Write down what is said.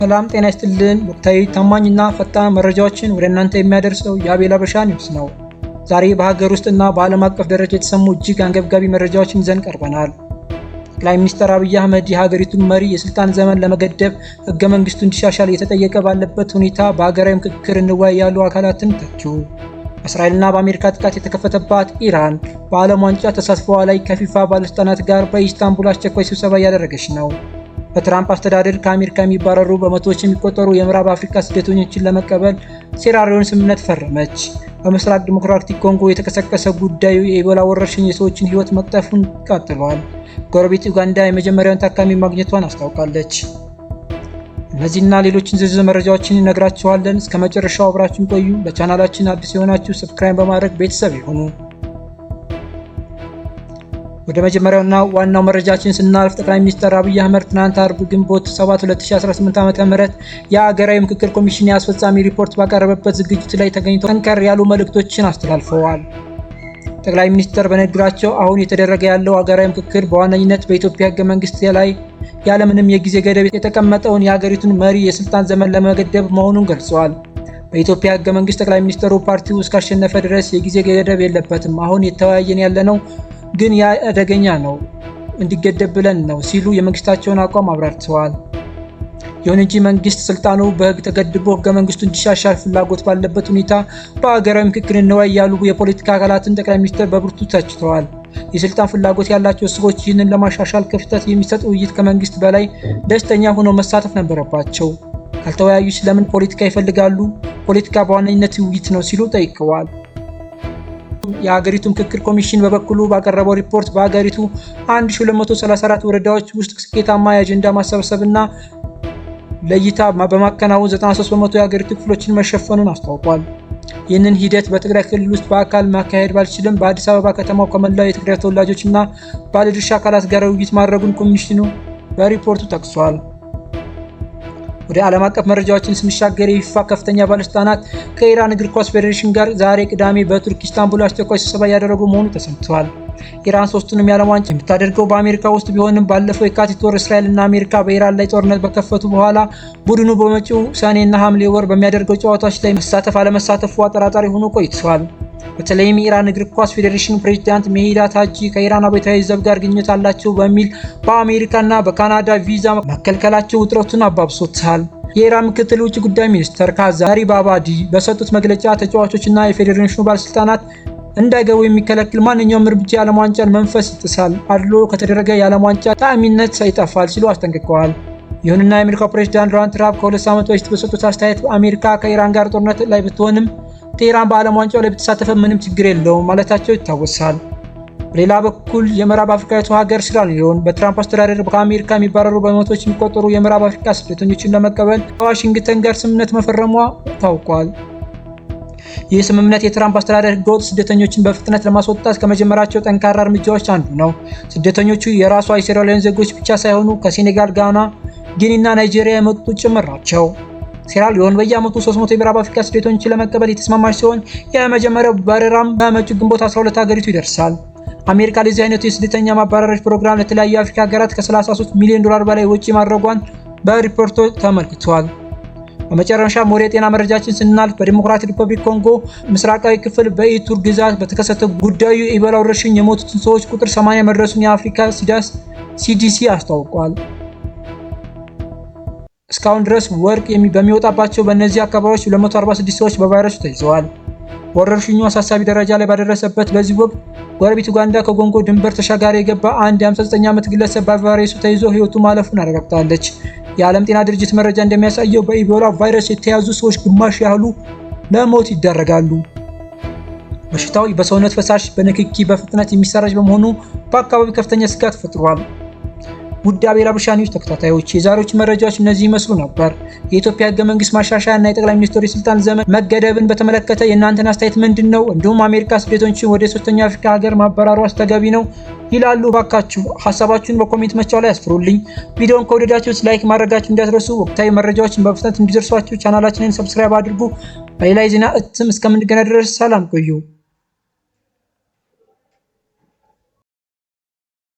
ሰላም ጤና ይስጥልን። ወቅታዊ ታማኝና ፈጣን መረጃዎችን ወደ እናንተ የሚያደርሰው የአቤል አበሻ ኒውስ ነው። ዛሬ በሀገር ውስጥና በዓለም አቀፍ ደረጃ የተሰሙ እጅግ አንገብጋቢ መረጃዎችን ይዘን ቀርበናል። ጠቅላይ ሚኒስትር አብይ አህመድ የሀገሪቱን መሪ የስልጣን ዘመን ለመገደብ ህገ መንግስቱ እንዲሻሻል እየተጠየቀ ባለበት ሁኔታ በሀገራዊ ምክክር እንወያይ ያሉ አካላትን ተቹ። በእስራኤልና በአሜሪካ ጥቃት የተከፈተባት ኢራን በዓለም ዋንጫ ተሳትፎዋ ላይ ከፊፋ ባለስልጣናት ጋር በኢስታንቡል አስቸኳይ ስብሰባ እያደረገች ነው። በትራምፕ አስተዳደር ከአሜሪካ የሚባረሩ በመቶዎች የሚቆጠሩ የምዕራብ አፍሪካ ስደተኞችን ለመቀበል ሴራሊዮን ስምምነት ፈረመች። በምስራቅ ዲሞክራቲክ ኮንጎ የተቀሰቀሰ ጉዳዩ የኢቦላ ወረርሽኝ የሰዎችን ህይወት መቅጠፉን ቀጥሏል። ጎረቤት ኡጋንዳ የመጀመሪያውን ታካሚ ማግኘቷን አስታውቃለች። እነዚህና ሌሎችን ዝርዝር መረጃዎችን እነግራችኋለን። እስከ መጨረሻው አብራችሁን ቆዩ። ለቻናላችን አዲስ የሆናችሁ ሰብስክራይብ በማድረግ ቤተሰብ ይሁኑ። ወደ መጀመሪያውና ዋናው መረጃችን ስናልፍ ጠቅላይ ሚኒስትር አብይ አህመድ ትናንት አርብ ግንቦት 7 2018 ዓ.ም የሀገራዊ ምክክር ኮሚሽን የአስፈጻሚ ሪፖርት ባቀረበበት ዝግጅት ላይ ተገኝተው ጠንከር ያሉ መልእክቶችን አስተላልፈዋል። ጠቅላይ ሚኒስትር በንግግራቸው አሁን የተደረገ ያለው ሀገራዊ ምክክር በዋነኝነት በኢትዮጵያ ህገ መንግስት ላይ ያለምንም የጊዜ ገደብ የተቀመጠውን የሀገሪቱን መሪ የስልጣን ዘመን ለመገደብ መሆኑን ገልጸዋል። በኢትዮጵያ ህገ መንግስት ጠቅላይ ሚኒስትሩ ፓርቲው እስካሸነፈ ድረስ የጊዜ ገደብ የለበትም። አሁን የተወያየን ያለነው ግን ያ አደገኛ ነው እንዲገደብ ብለን ነው ሲሉ የመንግስታቸውን አቋም አብራርተዋል። ይሁን እንጂ መንግስት ስልጣኑ በህግ ተገድቦ ህገ መንግስቱ እንዲሻሻል ፍላጎት ባለበት ሁኔታ በሀገራዊ ምክክር እንወያይ ያሉ የፖለቲካ አካላትን ጠቅላይ ሚኒስትር በብርቱ ተችተዋል። የስልጣን ፍላጎት ያላቸው ሰዎች ይህንን ለማሻሻል ክፍተት የሚሰጥ ውይይት ከመንግስት በላይ ደስተኛ ሆነው መሳተፍ ነበረባቸው። ካልተወያዩ ስለምን ፖለቲካ ይፈልጋሉ? ፖለቲካ በዋነኝነት ውይይት ነው ሲሉ ጠይቀዋል። የሀገሪቱ ምክክር ኮሚሽን በበኩሉ ባቀረበው ሪፖርት በሀገሪቱ 1234 ወረዳዎች ውስጥ ስኬታማ የአጀንዳ ማሰባሰብና ለይታ በማከናወን 93 በመቶ የሀገሪቱ ክፍሎችን መሸፈኑን አስታውቋል። ይህንን ሂደት በትግራይ ክልል ውስጥ በአካል ማካሄድ ባልችልም በአዲስ አበባ ከተማው ከመላው የትግራይ ተወላጆችና ባለድርሻ አካላት ጋር ውይይት ማድረጉን ኮሚሽኑ በሪፖርቱ ጠቅሷል። ወደ ዓለም አቀፍ መረጃዎችን ስንሻገር የፊፋ ከፍተኛ ባለስልጣናት ከኢራን እግር ኳስ ፌዴሬሽን ጋር ዛሬ ቅዳሜ በቱርክ ኢስታንቡል አስቸኳይ ስብሰባ እያደረጉ መሆኑ ተሰምቷል። ኢራን ሶስቱንም የዓለም ዋንጫ የምታደርገው በአሜሪካ ውስጥ ቢሆንም ባለፈው የካቲት ወር እስራኤልና አሜሪካ በኢራን ላይ ጦርነት በከፈቱ በኋላ ቡድኑ በመጪው ሰኔና ሐምሌ ወር በሚያደርገው ጨዋታዎች ላይ መሳተፍ አለመሳተፉ አጠራጣሪ ሆኖ ቆይቷል። በተለይም የኢራን እግር ኳስ ፌዴሬሽን ፕሬዝዳንት ሜሄዳት ሃጂ ከኢራን አብዮታዊ ዘብ ጋር ግንኙነት አላቸው በሚል በአሜሪካና በካናዳ ቪዛ መከልከላቸው ውጥረቱን አባብሶታል። የኢራን ምክትል ውጭ ጉዳይ ሚኒስትር ካዛሪብ አባዲ በሰጡት መግለጫ ተጫዋቾችና የፌዴሬሽኑ ባለስልጣናት እንዳይገቡ የሚከለክል ማንኛውም እርምጃ የዓለም ዋንጫን መንፈስ ይጥሳል፣ አድሎ ከተደረገ የዓለም ዋንጫ ተአማኒነት ይጠፋል ሲሉ አስጠንቅቀዋል። ይሁንና የአሜሪካው ፕሬዝዳንት ዶናልድ ትራምፕ ከ2 ዓመት በፊት በሰጡት አስተያየት አሜሪካ ከኢራን ጋር ጦርነት ላይ ብትሆንም ቴህራን በዓለም ዋንጫው ላይ ብትሳተፍ ምንም ችግር የለውም ማለታቸው ይታወሳል። በሌላ በኩል የምዕራብ አፍሪካዊቱ ሀገር ሴራሊዮን በትራምፕ አስተዳደር ከአሜሪካ የሚባረሩ በመቶዎች የሚቆጠሩ የምዕራብ አፍሪካ ስደተኞችን ለመቀበል ከዋሽንግተን ጋር ስምምነት መፈረሟ ታውቋል። ይህ ስምምነት የትራምፕ አስተዳደር ህገወጥ ስደተኞችን በፍጥነት ለማስወጣት ከመጀመራቸው ጠንካራ እርምጃዎች አንዱ ነው። ስደተኞቹ የራሷ የሴራሊዮን ዜጎች ብቻ ሳይሆኑ ከሴኔጋል፣ ጋና፣ ጊኒና ናይጄሪያ የመጡ ጭምር ናቸው። ሴራሊዮን በየዓመቱ 300 የምዕራብ አፍሪካ ስደተኞችን ለመቀበል የተስማማች ሲሆን የመጀመሪያው በረራም በመጪው ግንቦት 12 ሀገሪቱ ይደርሳል። አሜሪካ ለዚህ አይነቱ የስደተኛ ማባረሮች ፕሮግራም ለተለያዩ የአፍሪካ ሀገራት ከ33 ሚሊዮን ዶላር በላይ ወጪ ማድረጓን በሪፖርቱ ተመልክቷል። በመጨረሻም ወደ ጤና መረጃችን ስናልፍ በዲሞክራቲክ ሪፐብሊክ ኮንጎ ምስራቃዊ ክፍል በኢቱር ግዛት በተከሰተ ጉዳዩ የኢቦላ ወረርሽኝ የሞቱትን ሰዎች ቁጥር 80 መድረሱን የአፍሪካ ሲዲሲ አስታውቋል። እስካሁን ድረስ ወርቅ በሚወጣባቸው በእነዚህ አካባቢዎች 246 ሰዎች በቫይረሱ ተይዘዋል። ወረርሽኙ አሳሳቢ ደረጃ ላይ ባደረሰበት በዚህ ወቅት ጎረቤት ኡጋንዳ ከኮንጎ ድንበር ተሻጋሪ የገባ አንድ የ59 ዓመት ግለሰብ በቫይረሱ ተይዞ ህይወቱ ማለፉን አረጋግጣለች። የዓለም ጤና ድርጅት መረጃ እንደሚያሳየው በኢቦላ ቫይረስ የተያዙ ሰዎች ግማሽ ያህሉ ለሞት ይዳረጋሉ። በሽታው በሰውነት ፈሳሽ በንክኪ በፍጥነት የሚሰራጭ በመሆኑ በአካባቢው ከፍተኛ ስጋት ፈጥሯል። ውድ አቤል አበሻ ኒውስ ተከታታዮች የዛሬዎቹ መረጃዎች እነዚህ ይመስሉ ነበር። የኢትዮጵያ ህገ መንግስት ማሻሻያ እና የጠቅላይ ሚኒስትሩ የስልጣን ዘመን መገደብን በተመለከተ የእናንተን አስተያየት ምንድነው? እንዲሁም አሜሪካ ስደተኞችን ወደ ሶስተኛው አፍሪካ ሀገር ማባረሯ ተገቢ ነው ይላሉ? ባካችሁ ሀሳባችሁን በኮሜንት መስጫው ላይ አስፍሩልኝ። ቪዲዮውን ከወደዳችሁት ላይክ ማድረጋችሁ እንዳትረሱ። ወቅታዊ መረጃዎችን በፍጥነት እንዲደርሷችሁ ቻናላችንን ሰብስክራይብ አድርጉ። በሌላ የዜና እትም እስከምንገናኝ ድረስ ሰላም ቆዩ።